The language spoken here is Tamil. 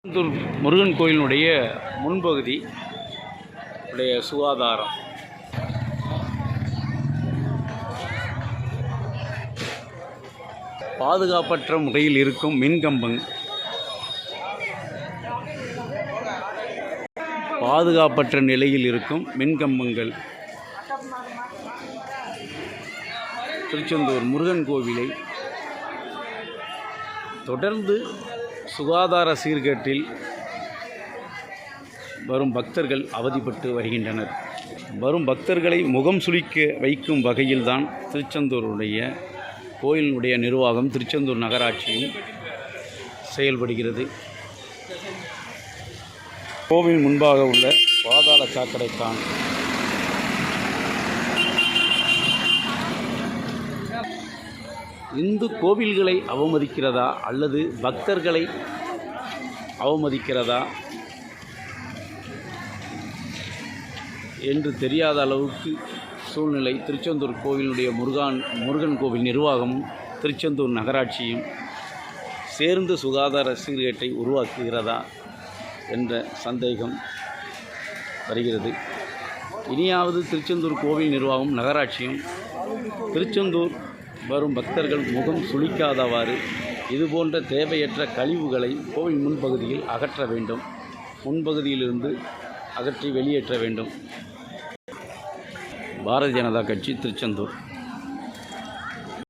திருச்செந்தூர் முருகன் கோயிலினுடைய முன்பகுதி உடைய சுகாதாரம். பாதுகாப்பற்ற முறையில் இருக்கும் பாதுகாப்பற்ற நிலையில் இருக்கும் மின்கம்பங்கள் திருச்செந்தூர் முருகன் கோவிலை தொடர்ந்து சுகாதார சீர்கேட்டில் வரும் பக்தர்கள் அவதிப்பட்டு வருகின்றனர். வரும் பக்தர்களை முகம் சுளிக்க வைக்கும் வகையில்தான் திருச்செந்தூருடைய கோயிலினுடைய நிர்வாகம், திருச்செந்தூர் நகராட்சியும் செயல்படுகிறது. கோவில் முன்பாக உள்ள பாதாள சாக்கடைக்கான இந்து கோவில்களை அவமதிக்கிறதா அல்லது பக்தர்களை அவமதிக்கிறதா என்று தெரியாத அளவுக்கு சூழ்நிலை திருச்செந்தூர் கோவிலுடைய முருகன் கோவில் நிர்வாகமும் திருச்செந்தூர் நகராட்சியும் சேர்ந்து சுகாதார சீர்கேட்டை உருவாக்குகிறதா என்ற சந்தேகம் வருகிறது. இனியாவது திருச்செந்தூர் கோவில் நிர்வாகம் நகராட்சியும் திருச்செந்தூர் வரும் பக்தர்கள் முகம் சுளிக்காதவாறு இதுபோன்ற தேவையற்ற கழிவுகளை கோவில் முன்பகுதியில் அகற்ற வேண்டும். முன்பகுதியிலிருந்து அகற்றி வெளியேற்ற வேண்டும். பாரதிய ஜனதா கட்சி, திருச்செந்தூர்.